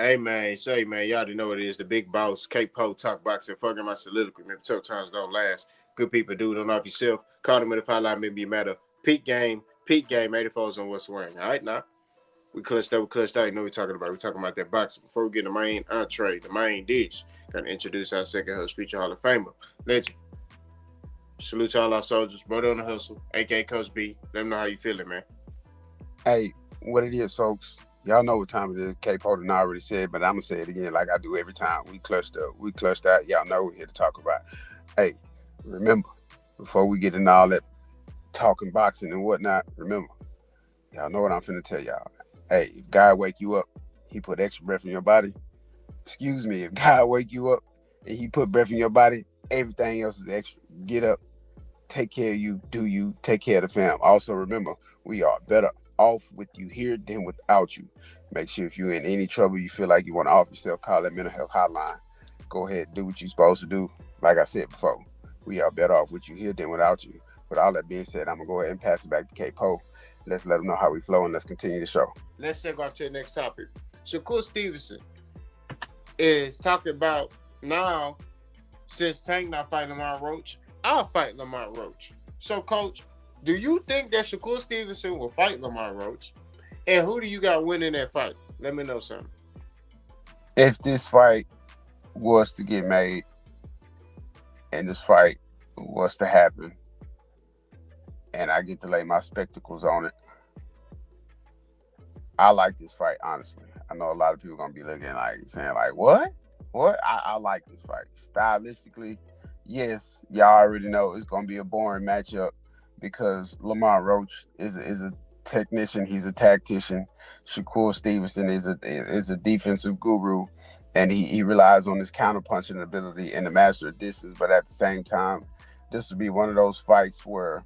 Hey man, say man, y'all already know what it is. The big boss, K-Po, talk boxing, fucking my soliloquy. Remember, tough times don't last. Good people do, don't off yourself. Call them in the 5 line, maybe matter. Peak game, 84s on what's wearing. All right, now. We clutched out. You know what we're talking about. We're talking about that boxing. Before we get the main entree, the main dish, gonna introduce our second host, feature Hall of Famer, legend. Salute to all our soldiers, brother on the hustle, aka Coach B. Let them know how you feeling, man. Hey, what it is, folks? Y'all know what time it is. K Porter already said, but I'm gonna say it again, like I do every time. We clutched up. We clutched out. Y'all know we're here to talk about. Hey, remember, before we get into all that talking boxing and whatnot, remember, y'all know what I'm finna tell y'all. Hey, if God wake you up, he put extra breath in your body. Excuse me, if God wake you up and he put breath in your body, everything else is extra. Get up, take care of you, do you, take care of the fam. Also remember, we are better off with you here than without you. Make sure if you're in any trouble, you feel like you want to off yourself, call that mental health hotline. Go ahead, do what you're supposed to do. Like I said before, we are better off with you here than without you. With all that being said, I'm gonna go ahead and pass it back to K Poe. Let's let them know how we flow and let's continue the show. Let's take off to the next topic. Shakur Stevenson is talking about now, since Tank not fighting Lamont Roach, I'll fight Lamont Roach. So, Coach, do you think that Shakur Stevenson will fight Lamont Roach? And who do you got winning that fight? Let me know something. If this fight was to get made and this fight was to happen and I get to lay my spectacles on it, I like this fight, honestly. I know a lot of people gonna be looking like saying like, what? What? I like this fight. Stylistically, yes, y'all already know it's gonna be a boring matchup because Lamont Roach is a technician, he's a tactician. Shakur Stevenson is a defensive guru, and he relies on his counterpunching ability and the master of distance. But at the same time, this would be one of those fights where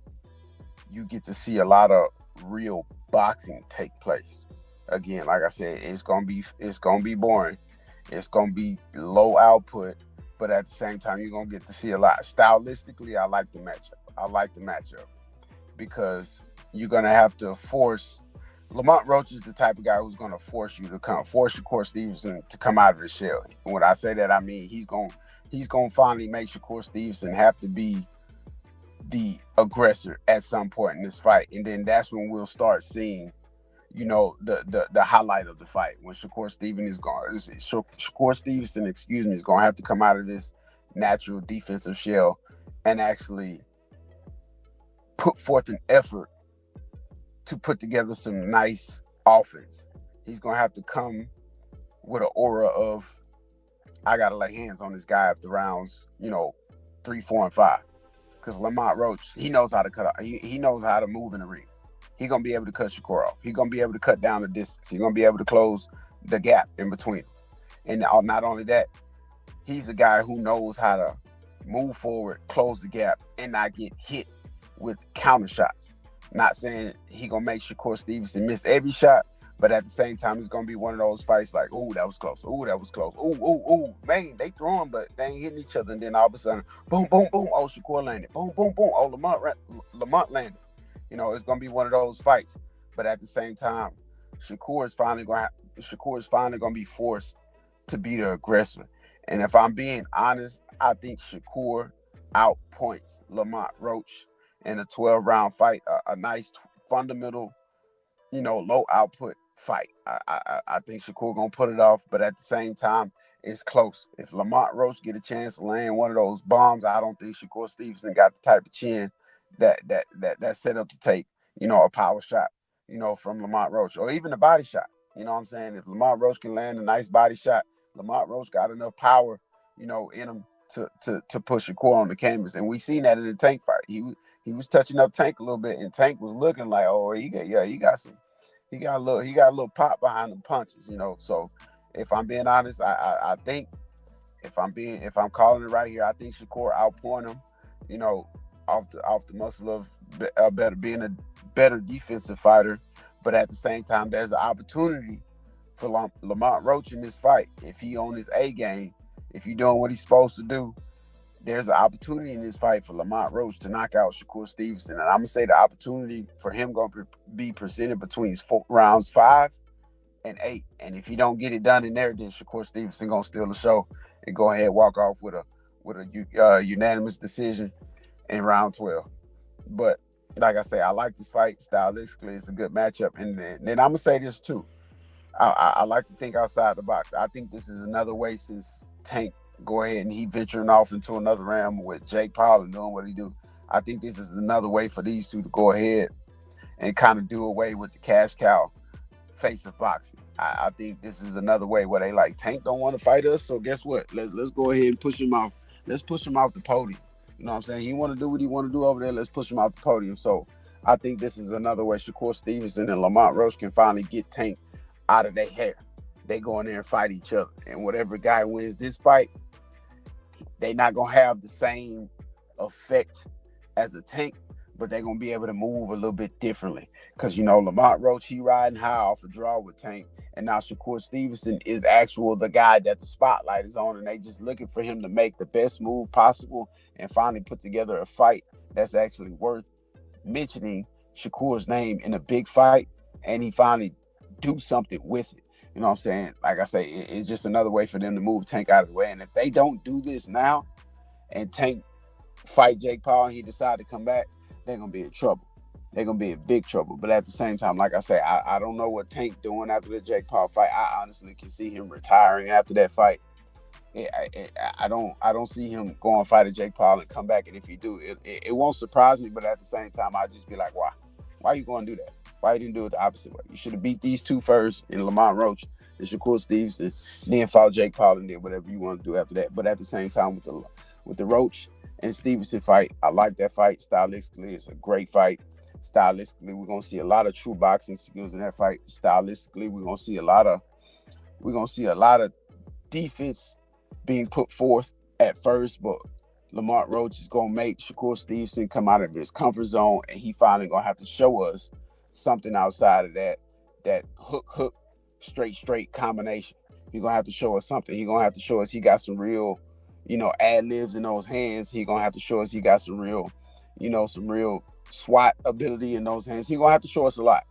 you get to see a lot of real boxing take place. Again, like I said, it's gonna be boring. It's gonna be low output, but at the same time, you're gonna get to see a lot. Stylistically, I like the matchup. I like the matchup because you're gonna have to force. Lamont Roach is the type of guy who's gonna force you to force Shakur Stevenson to come out of his shell. And when I say that, I mean he's gonna finally make Shakur Stevenson have to be the aggressor at some point in this fight, and then that's when we'll start seeing, the highlight of the fight when Shakur Stevenson, excuse me, is going to have to come out of this natural defensive shell and actually put forth an effort to put together some nice offense. He's going to have to come with an aura of, I got to lay hands on this guy after rounds, 3, 4, and 5. Because Lamont Roach, he knows how to cut out. He knows how to move in the ring. He's going to be able to cut Shakur off. He's going to be able to cut down the distance. He's going to be able to close the gap in between them. And not only that, he's a guy who knows how to move forward, close the gap, and not get hit with counter shots. Not saying he going to make Shakur Stevenson miss every shot, but at the same time, it's going to be one of those fights like, ooh, that was close. Ooh, that was close. Ooh, ooh, ooh. Man, they throwing, but they ain't hitting each other. And then all of a sudden, boom, boom, boom. Oh, Shakur landed. Boom, boom, boom. Oh, Lamont landed. It's going to be one of those fights. But at the same time, Shakur is finally going to be forced to be the aggressor. And if I'm being honest, I think Shakur outpoints Lamont Roach in a 12-round fight, a nice fundamental, low output fight. I think Shakur gonna put it off, but at the same time, it's close. If Lamont Roach get a chance to land one of those bombs, I don't think Shakur Stevenson got the type of chin that's set up to take, a power shot, from Lamont Roach, or even a body shot. You know what I'm saying? If Lamont Roach can land a nice body shot, Lamont Roach got enough power, in him to push Shakur on the canvas. And we seen that in the Tank fight. He was touching up Tank a little bit, and Tank was looking like, oh, he got a little pop behind the punches, So if I'm being honest, I think if I'm calling it right here, I think Shakur outpoint him, off the muscle of being a better defensive fighter. But at the same time, there's an opportunity for Lamont Roach in this fight. If he on his A game, if he doing what he's supposed to do, there's an opportunity in this fight for Lamont Roach to knock out Shakur Stevenson. And I'm going to say the opportunity for him going to be presented between rounds 5 and 8. And if he don't get it done in there, then Shakur Stevenson gonna steal the show and go ahead and walk off with a unanimous decision in round 12. But like I say, I like this fight stylistically. It's a good matchup, and then I'm gonna say this too. I like to think outside the box. I think this is another way since Tank go ahead and he venturing off into another realm with Jake Paul and doing what he do. I think this is another way for these two to go ahead and kind of do away with the cash cow face of boxing. I think this is another way where they like Tank don't want to fight us, so guess what? Let's go ahead and push him off. Let's push him off the podium. You know what I'm saying? He want to do what he want to do over there. Let's push him off the podium. So I think this is another way Shakur Stevenson and Lamont Roach can finally get Tank out of their hair. They go in there and fight each other, and whatever guy wins this fight, they not gonna have the same effect as a Tank, but they're gonna be able to move a little bit differently. Cause Lamont Roach, he riding high off a draw with Tank, and now Shakur Stevenson is the guy that the spotlight is on, and they just looking for him to make the best move possible and finally put together a fight that's actually worth mentioning Shakur's name in a big fight, and he finally do something with it. You know what I'm saying? Like I say, it's just another way for them to move Tank out of the way. And if they don't do this now, and Tank fight Jake Paul and he decide to come back, they're gonna be in trouble. They're gonna be in big trouble. But at the same time, like I say, I don't know what Tank doing after the Jake Paul fight. I honestly can see him retiring after that fight. I don't see him going fight a Jake Paul and come back. And if he do, it won't surprise me. But at the same time, I just be like, why? Why are you going to do that? Why you didn't do it the opposite way? You should have beat these two first in Lamont Roach and Shakur Stevenson, then fought Jake Paul and did whatever you want to do after that. But at the same time, with the Roach and Stevenson fight, I like that fight. Stylistically, it's a great fight. Stylistically, we're gonna see a lot of true boxing skills in that fight. Stylistically, we're gonna see a lot of defense being put forth at first, but Lamont Roach is gonna make Shakur Stevenson come out of his comfort zone, and he finally gonna have to show us something outside of that hook straight combination. He's gonna have to show us something. He's gonna have to show us he got some real, ad libs in those hands. He's gonna have to show us he got some real SWAT ability in those hands. He's gonna have to show us a lot.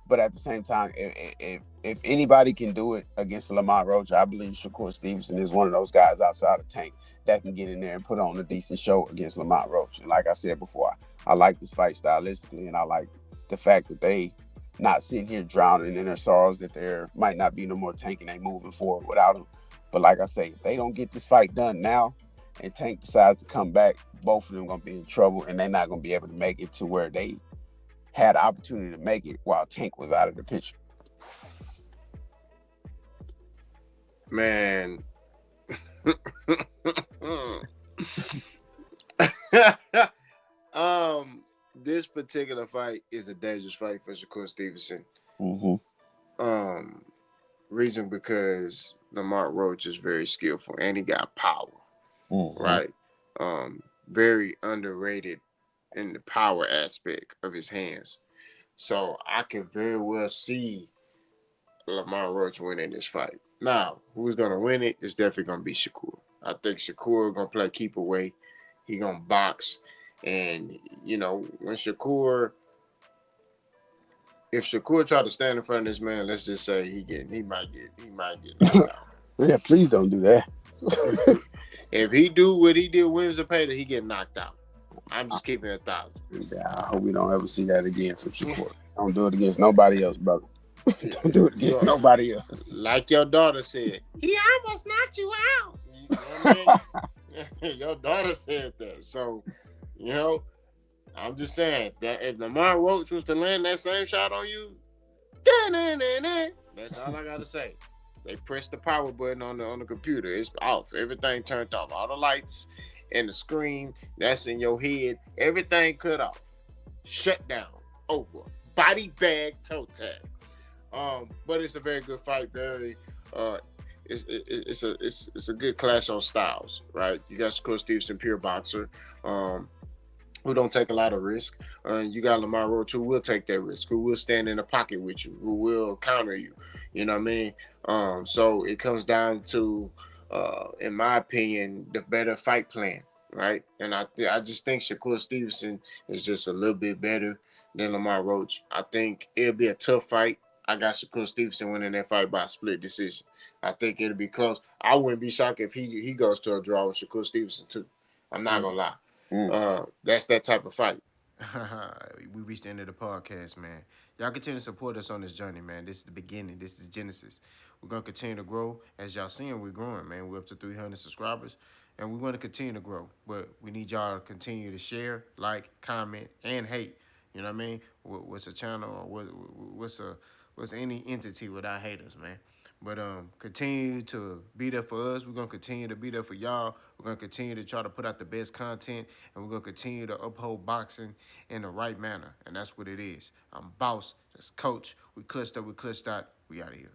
But at the same time, if anybody can do it against Lamont Roach, I believe Shakur Stevenson is one of those guys outside of Tank that can get in there and put on a decent show against Lamont Roach. And like I said before, I like this fight stylistically, and I like the fact that they not sitting here drowning in their sorrows that there might not be no more Tank and they moving forward without him. But like I say, if they don't get this fight done now and Tank decides to come back, both of them gonna be in trouble, and they're not gonna be able to make it to where they had the opportunity to make it while Tank was out of the picture. Man. This particular fight is a dangerous fight for Shakur Stevenson. Mm-hmm. Reason because Lamont Roach is very skillful and he got power. Mm-hmm. Right? Very underrated in the power aspect of his hands. So I can very well see Lamont Roach winning this fight. Now, who's gonna win it is definitely gonna be Shakur. I think Shakur gonna play keep away. He gonna box, and when if Shakur try to stand in front of this man, let's just say he might get knocked out. Yeah, please don't do that. If he do what he did with Williams and Pater, he get knocked out. I'm just keeping it 1,000. Yeah, I hope we don't ever see that again from Shakur. Don't do it against nobody else, brother. Don't do it against nobody else. Like your daughter said, he almost knocked you out. You know what I mean? Your daughter said that. So, I'm just saying that if Lamont Roach was to land that same shot on you, that's all I gotta say. They press the power button on the computer. It's off. Everything turned off. All the lights and the screen that's in your head, everything cut off. Shut down. Over. Body bag toe tag. But it's a very good fight. Very it's a good clash on styles, right? You got Shakur Stevenson, pure boxer, who don't take a lot of risk. You got Lamont Roach, who will take that risk, who will stand in the pocket with you, who will counter you. You know what I mean? So it comes down to, in my opinion, the better fight plan, right? And I just think Shakur Stevenson is just a little bit better than Lamont Roach. I think it'll be a tough fight. I got Shakur Stevenson winning that fight by a split decision. I think it'll be close. I wouldn't be shocked if he goes to a draw with Shakur Stevenson too. I'm not Mm, gonna lie. mm. That's that type of fight. We reached the end of the podcast, man. Y'all continue to support us on this journey, man. This is the beginning. This is Genesis. We're gonna continue to grow. As y'all seeing, we're growing, man. We're up to 300 subscribers, and we want to continue to grow. But we need y'all to continue to share, like, comment, and hate. You know what I mean? What's a channel or what's any entity without haters, man? But continue to be there for us. We're gonna continue to be there for y'all. We're gonna continue to try to put out the best content, and we're gonna continue to uphold boxing in the right manner. And that's what it is. I'm boss. That's coach. We clutched up. We clutched out. We out of here.